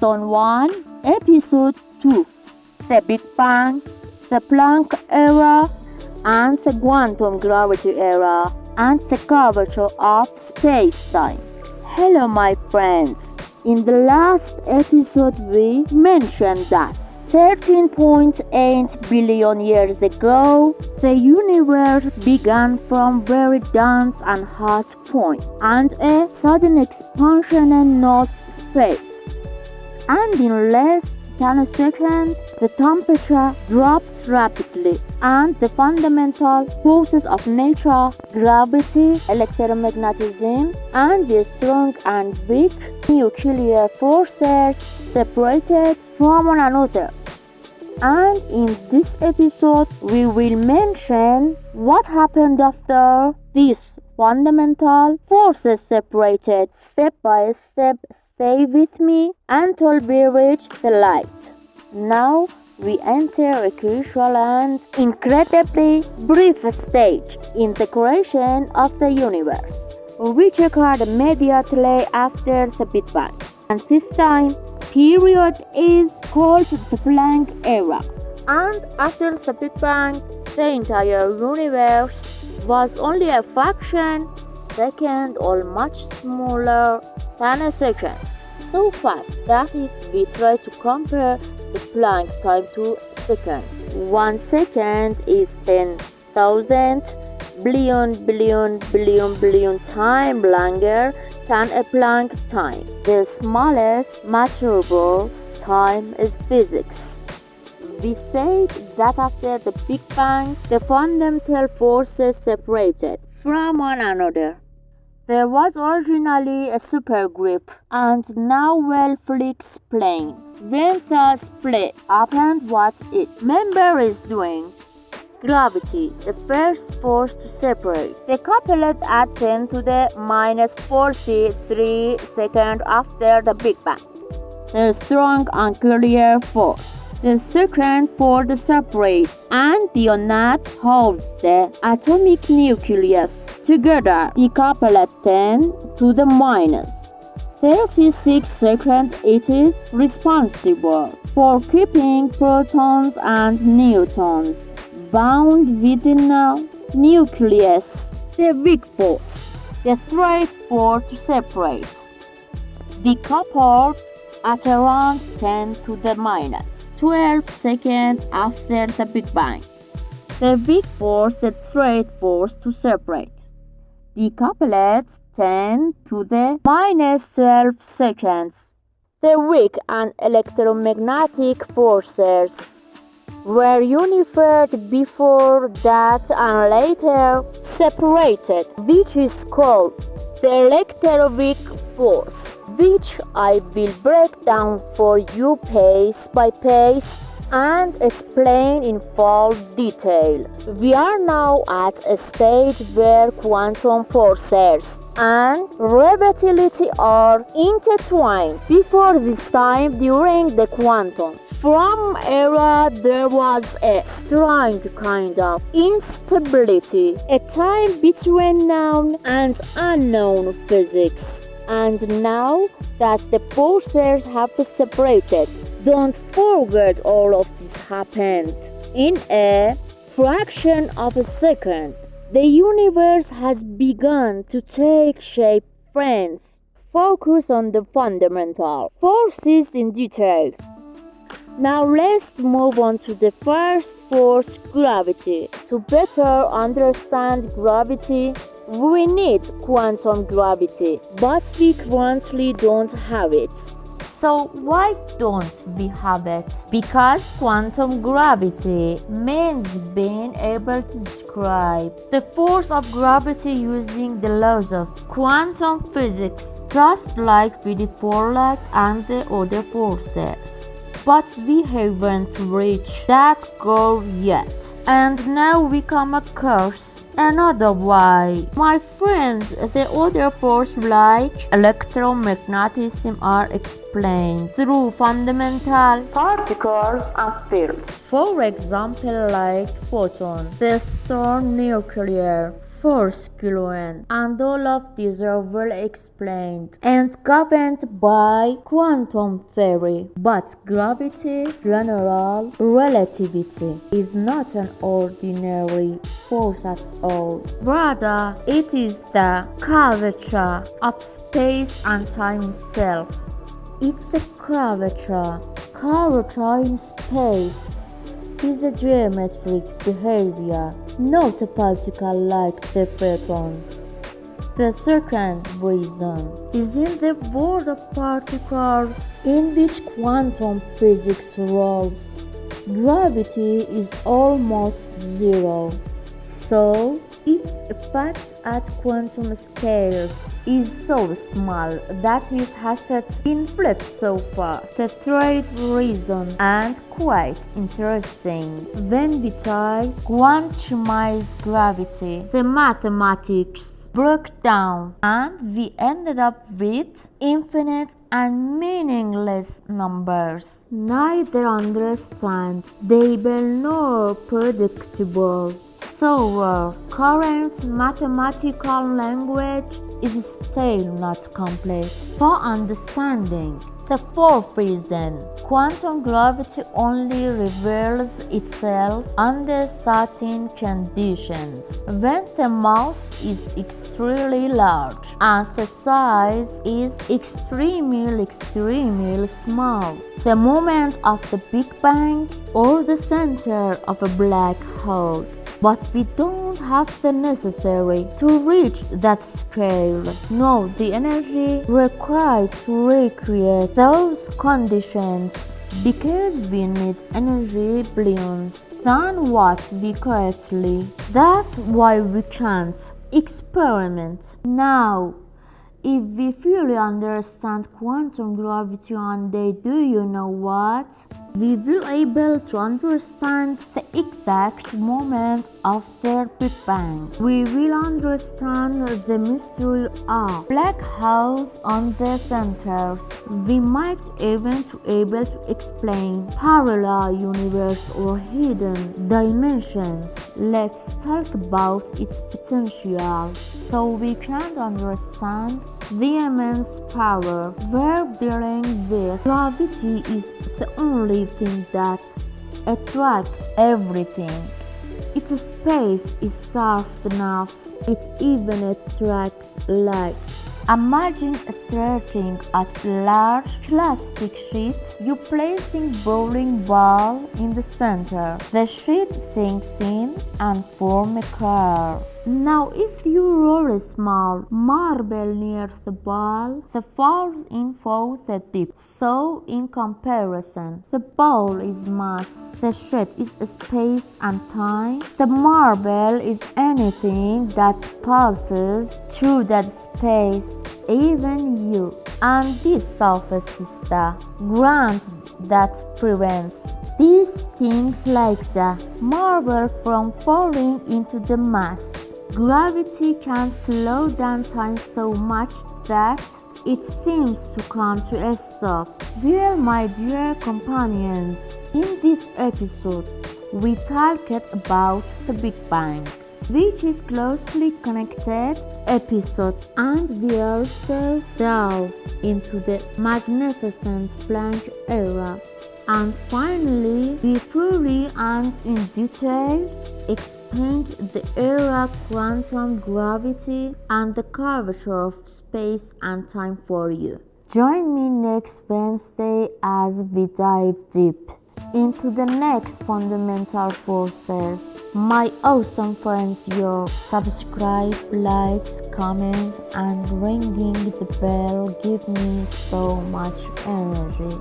Season 1, Episode 2, The Big Bang, the Planck Era, and the Quantum Gravity Era, and the Curvature of Space-Time. Hello my friends, in the last episode we mentioned that 13.8 billion years ago, the universe began from very dense and hot point, and a sudden expansion in North space. And in less than a second, the temperature dropped rapidly, and the fundamental forces of nature, gravity, electromagnetism, and the strong and weak nuclear forces separated from one another. And in this episode, we will mention what happened after these fundamental forces separated step by step. Stay with me until we reach the light. Now we enter a crucial and incredibly brief stage in the creation of the universe, which occurred immediately after the Big Bang. And this time period is called the Planck Era. And after the Big Bang, the entire universe was only a fraction second or much smaller than a second. So fast that if we try to compare the Planck time to second, 1 second is 10,000 billion times longer than a Planck time. The smallest measurable time is physics. We said that after the Big Bang, the fundamental forces separated from one another. There was originally a supergroup, and now we'll explain when the split happened, what its member is doing. Gravity, the first force to separate. The couplet at 10 to the minus 43 seconds after the Big Bang. The strong and clear force. The second force to separate, and the unit holds the atomic nucleus together. The couple at 10 to the minus 36 seconds. It is responsible for keeping protons and neutrons bound within a nucleus. The weak force, the third force to separate, decoupled at around 10 to the minus 12 seconds after the Big Bang. The weak force, the third force to separate, decoupled 10 to the minus 12 seconds. The weak and electromagnetic forces were unified before that and later separated, which is called the electroweak force, which I will break down for you pace by pace and explain in full detail. We are now at a stage where quantum forces and relativity are intertwined. Before this time, during the quantum era, there was a strong kind of instability, a time between known and unknown physics. And now that the forces have separated, don't forget all of this happened in a fraction of a second. The universe has begun to take shape. Friends, focus on the fundamental forces in detail. Now let's move on to the first force, gravity. To better understand gravity, we need quantum gravity, but we currently don't have it. So why don't we have it? Because quantum gravity means being able to describe the force of gravity using the laws of quantum physics, just like with the force and the other forces. But we haven't reached that goal yet. And now we come across another way. My friends, the other forces like electromagnetism are explained through fundamental particles and fields. For example, like photons, the strong nuclear force Coulomb, and all of these are well explained and governed by quantum theory. But gravity, general relativity, is not an ordinary force at all. Rather, it is the curvature of space and time itself. It's a curvature in space. Is a geometric behavior, not a particle like the photon. The second reason is in the world of particles in which quantum physics rules. Gravity is almost zero, so its effect at quantum scales is so small that it hasn't been flipped so far. The third reason, and quite interesting, when we try quantumized gravity, the mathematics broke down and we ended up with infinite and meaningless numbers. Neither understandable nor predictable. So our current mathematical language is still not complete for understanding. The fourth reason, quantum gravity only reveals itself under certain conditions. When the mass is extremely large and the size is extremely small, the moment of the Big Bang or the center of a black hole. But we don't have the necessary to reach that scale, nor the energy required to recreate those conditions, because we need energy billions than what we currently. That's why we can't experiment. Now, if we fully understand quantum gravity one day, do you know what? We will be able to understand the exact moment of their Big Bang. We will understand the mystery of black holes on their centers. We might even be able to explain parallel universe or hidden dimensions. Let's talk about its potential so we can understand the immense power we're dealing with. Gravity is the only thing that attracts everything. If space is soft enough, it even attracts light. Imagine stretching at large plastic sheets. You placing bowling ball in the center. The sheet sinks in and form a car. Now if you roll a small marble near the ball, the falls in for the dip. So in comparison, the ball is mass, the sheet is space and time, the marble is anything that passes through that space, even you. And this surface is the ground that prevents these things like the marble from falling into the mass. Gravity can slow down time so much that it seems to come to a stop. Well, my dear companions, in this episode, we talked about the Big Bang, which is closely connected episode, and we also delve into the magnificent Planck era. And finally, we fully and in detail explained the era quantum gravity and the curvature of space and time for you. Join me next Wednesday as we dive deep into the next fundamental forces. My awesome friends, your subscribe, likes, comment, and ringing the bell give me so much energy.